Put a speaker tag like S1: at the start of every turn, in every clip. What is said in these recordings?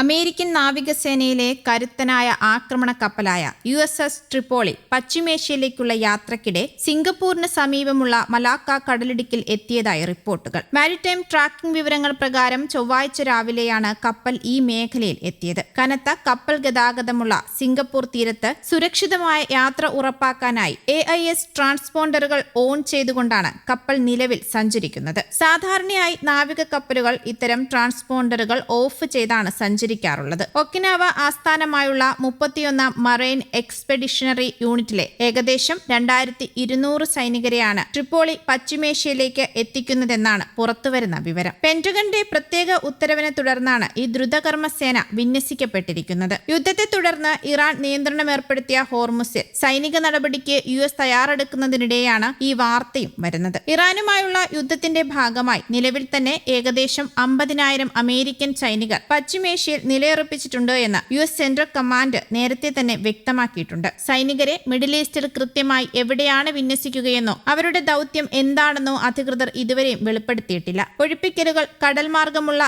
S1: American നാവികസേനയിലെ കരുത്തനായ ആക്രമണ കപ്പലായ USS ട്രിപ്പോളി പശ്ചിമേഷ്യയിലേക്കുള്ള യാത്രക്കിടെ സിംഗപ്പൂരിന് സമീപമുള്ള മലാക്ക കടലിടുക്കിൽ എത്തിയതായി റിപ്പോർട്ടുകൾ. മാരിടൈം ട്രാക്കിംഗ് വിവരങ്ങൾ പ്രകാരം ചൊവ്വാഴ്ച രാവിലെയാണ് കപ്പൽ ഈ മേഖലയിൽ എത്തിയത്. കനത്ത കപ്പൽ ഗതാഗതമുള്ള സിംഗപ്പൂർ തീരത്ത് സുരക്ഷിതമായ യാത്ര ഉറപ്പാക്കാനായി AIS ട്രാൻസ്പോണ്ടറുകൾ ഓൺ ചെയ്തുകൊണ്ടാണ് കപ്പൽ നിലവിൽ സഞ്ചരിക്കുന്നത്. സാധാരണയായി നാവിക കപ്പലുകൾ ഇത്തരം ട്രാൻസ്പോണ്ടറുകൾ ഓഫ് ചെയ്താണ് സഞ്ചരിക്കാറുള്ളത്. ഒക്കിനാവ ആസ്ഥാനമായുള്ള 31 മറൈൻ എക്സ്പെഡിഷണറി യൂണിറ്റിലെ ഏകദേശം 2200 സൈനികരെയാണ് ട്രിപ്പോളി പശ്ചിമേഷ്യയിലേക്ക് എത്തിക്കുന്നതെന്നാണ് പുറത്തുവരുന്ന വിവരം. പെന്റഗന്റെ പ്രത്യേക ഉത്തരവിനെ തുടർന്നാണ് ഈ ദ്രുതകർമ്മസേന വിന്യസിക്കപ്പെട്ടിരിക്കുന്നത്. യുദ്ധത്തെ തുടർന്ന് ഇറാൻ നിയന്ത്രണം ഏർപ്പെടുത്തിയ ഹോർമുസിൽ സൈനിക നടപടിക്ക് US തയ്യാറെടുക്കുന്നതിനിടെയാണ് ഈ വാർത്തയും വരുന്നത്. ഇറാനുമായുള്ള യുദ്ധത്തിന്റെ ഭാഗമായി നിലവിൽ തന്നെ ഏകദേശം 50,000 അമേരിക്കൻ സൈനികർ പശ്ചിമേഷ്യയിൽ നിലയുറപ്പിച്ചിട്ടുണ്ട് എന്ന് US സെൻട്രൽ കമാൻഡ് നേരത്തെ തന്നെ വ്യക്തമാക്കിയിട്ടുണ്ട്. സൈനികരെ മിഡിൽ ഈസ്റ്റിൽ കൃത്യമായി എവിടെയാണ് വിന്യസിക്കുകയെന്നോ അവരുടെ ദൗത്യം എന്താണെന്നോ അധികൃതർ ഇതുവരെയും വെളിപ്പെടുത്തിയിട്ടില്ല. ഒഴിപ്പിക്കലുകൾ, കടൽ മാർഗമുള്ള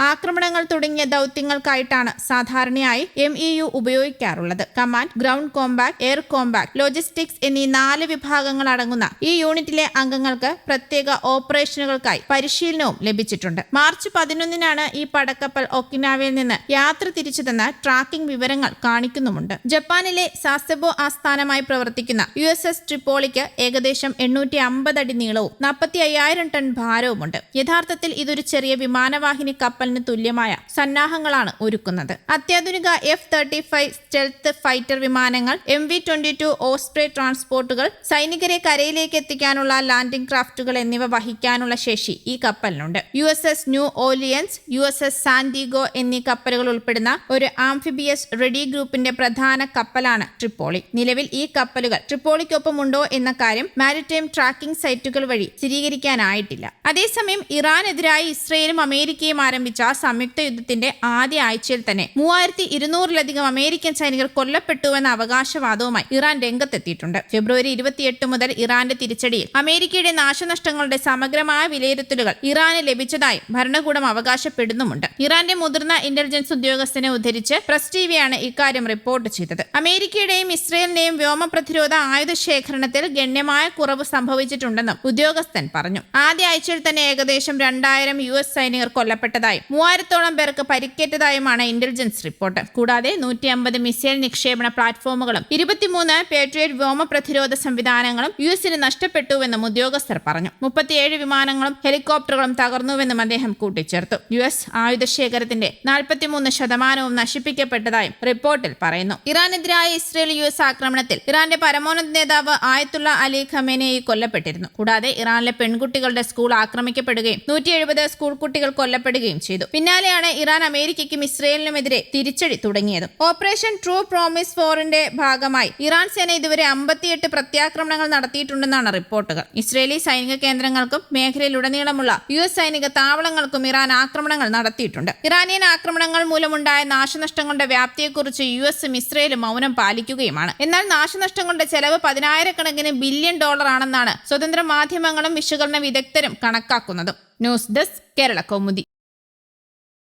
S1: ആക്രമണങ്ങൾ തുടങ്ങിയ ദൗത്യങ്ങൾക്കായിട്ടാണ് സാധാരണയായി MEU ഉപയോഗിക്കാറുള്ളത്. Command, ground compact, air compact, logistics എന്നീ 4 വിഭാഗങ്ങൾ അടങ്ങുന്ന ഈ യൂണിറ്റിലെ അംഗങ്ങൾക്ക് പ്രത്യേക ഓപ്പറേഷനുകൾക്കായി പരിശീലനവും ലഭിച്ചിട്ടുണ്ട്. മാർച്ച് 11-നാണ് ഈ പടക്കപ്പൽ ഒക്കിനാവയിൽ നിന്ന് യാത്ര തിരിച്ചതെന്ന് ട്രാക്കിംഗ് വിവരങ്ങൾ കാണിക്കുന്നുമുണ്ട്. ജപ്പാനിലെ സാസെബോ ആസ്ഥാനമായി പ്രവർത്തിക്കുന്ന USS ട്രിപ്പോളിക്ക് ഏകദേശം 850 അടി നീളവും 45,000 ടൺ ഭാരവുമുണ്ട്. യഥാർത്ഥത്തിൽ ഇതൊരു ചെറിയ വിമാനവാഹിനി കപ്പലിന് തുല്യമായ സന്നാഹങ്ങളാണ് ഒരുക്കുന്നത്. അത്യാധുനിക F-35 സ്റ്റെൽത്ത് ഫൈറ്റർ വിമാനങ്ങൾ, MV-22 ഓസ്പ്രേ ട്രാൻസ്പോർട്ടുകൾ, സൈനികരെ കരയിലേക്ക് എത്തിക്കാനുള്ള ലാൻഡിംഗ് ക്രാഫ്റ്റുകൾ എന്നിവ വഹിക്കാനുള്ള ശേഷി ഈ കപ്പലിനുണ്ട്. USS ന്യൂ ഓർലിയൻസ്, USS സാന്റിഗോ എന്നീ കപ്പലുകൾ ഉൾപ്പെടുന്ന ഒരു ആംഫിബിയസ് റെഡി ഗ്രൂപ്പിന്റെ പ്രധാന കപ്പലാണ് ട്രിപ്പോളി. നിലവിൽ ഈ കപ്പലുകൾ ട്രിപ്പോളിക്കൊപ്പമുണ്ടോ എന്ന കാര്യം മാരിടൈം ട്രാക്കിംഗ് സൈറ്റുകൾ വഴി സ്ഥിരീകരിക്കാനായിട്ടില്ല. അതേസമയം ഇറാനെതിരായി ഇസ്രയേലും അമേരിക്കയും ആരംഭിച്ച സംയുക്ത യുദ്ധത്തിന്റെ ആദ്യ ആഴ്ചയിൽ തന്നെ 3200-ലധികം അമേരിക്കൻ സൈനികർ കൊല്ലപ്പെട്ടുവെന്ന അവകാശവാദവുമായി ഇറാൻ രംഗത്തെത്തിയിട്ടുണ്ട്. ഫെബ്രുവരി 28 മുതൽ ഇറാന്റെ തിരിച്ചടിയിൽ അമേരിക്കയുടെ നാശനഷ്ടങ്ങളുടെ സമഗ്രമായ വിലയിരുത്തലുകൾ ഇറാന് ലഭിച്ചതായി ഭരണകൂടം അവകാശപ്പെടുന്നുമുണ്ട്. ഇറാന്റെ മുതിർന്ന ഇന്റലിജൻസ് ഉദ്യോഗസ്ഥനെ ഉദ്ധരിച്ച് പ്രസ് ടിവിയാണ് ഇക്കാര്യം റിപ്പോർട്ട് ചെയ്തത്. അമേരിക്കയുടെയും ഇസ്രയേലിന്റെയും വ്യോമ പ്രതിരോധ ആയുധ ശേഖരണത്തിൽ ഗണ്യമായ കുറവ് സംഭവിച്ചിട്ടുണ്ടെന്നും ഉദ്യോഗസ്ഥൻ പറഞ്ഞു. ആദ്യ ആഴ്ചയിൽ തന്നെ ഏകദേശം 2000 US സൈനികർ കൊല്ലപ്പെട്ടതായും 3000-ഓളം പേർക്ക് പരിക്കേറ്റതായുമാണ് ഇന്റലിജൻസ് റിപ്പോർട്ട്. കൂടാതെ 150 മിസൈൽ നിക്ഷേപണ പ്ലാറ്റ്ഫോമുകളും 23 പേട്രിയറ്റ് വ്യോമ പ്രതിരോധ സംവിധാനങ്ങളും US-ന് നഷ്ടപ്പെട്ടുവെന്നും ഉദ്യോഗസ്ഥർ പറഞ്ഞു. 37 വിമാനങ്ങളും ഹെലികോപ്റ്ററുകളും തകർന്നുവെന്നും അദ്ദേഹം കൂട്ടിച്ചേർത്തു. US ആയുധശേഖരത്തിന്റെ 43% നശിപ്പിക്കപ്പെട്ടതായും റിപ്പോർട്ടിൽ പറയുന്നു. ഇറാനെതിരായ ഇസ്രയേൽ US ആക്രമണത്തിൽ ഇറാന്റെ പരമോന്നത നേതാവ് ആയത്തുള്ള അലി ഖമേനെയി കൊല്ലപ്പെട്ടിരുന്നു. കൂടാതെ ഇറാനിലെ പെൺകുട്ടികളുടെ സ്കൂൾ ആക്രമിക്കപ്പെടുകയും 170 സ്കൂൾ കുട്ടികൾ കൊല്ലപ്പെടുകയും ചെയ്തു. പിന്നാലെയാണ് ഇറാൻ അമേരിക്കയ്ക്കും ഇസ്രയേലിനുമെതിരെ തിരിച്ചടി തുടങ്ങിയത്. ഓപ്പറേഷൻ ട്രൂ പ്രോമിസ് 4ന്റെ ഭാഗമായി ഇറാൻ സേന ഇതുവരെ 58 പ്രത്യാക്രമണങ്ങൾ നടത്തിയിട്ടുണ്ടെന്നാണ് റിപ്പോർട്ടുകൾ. ഇസ്രയേലി സൈനിക കേന്ദ്രങ്ങൾക്കും മേഖലയിലുടനീളമുള്ള US സൈനിക താവളങ്ങൾക്കും ഇറാൻ ആക്രമണങ്ങൾ നടത്തിയിട്ടുണ്ട്. ഇറാനിയൻ ആക്രമണങ്ങൾ മൂലമുണ്ടായ നാശനഷ്ടങ്ങളുടെ വ്യാപ്തിയെക്കുറിച്ച് US-ഉം ഇസ്രയേലും മൗനം പാലിക്കുകയുമാണ്. എന്നാൽ നാശനഷ്ടങ്ങളുടെ ചെലവ് 10,000-കണക്കിന് ബില്യൺ ഡോളറാണെന്നാണ് സ്വതന്ത്ര മാധ്യമങ്ങളും വിശകലന വിദഗ്ധരും കണക്കാക്കുന്നത്. News desk, Kerala Kaumudi.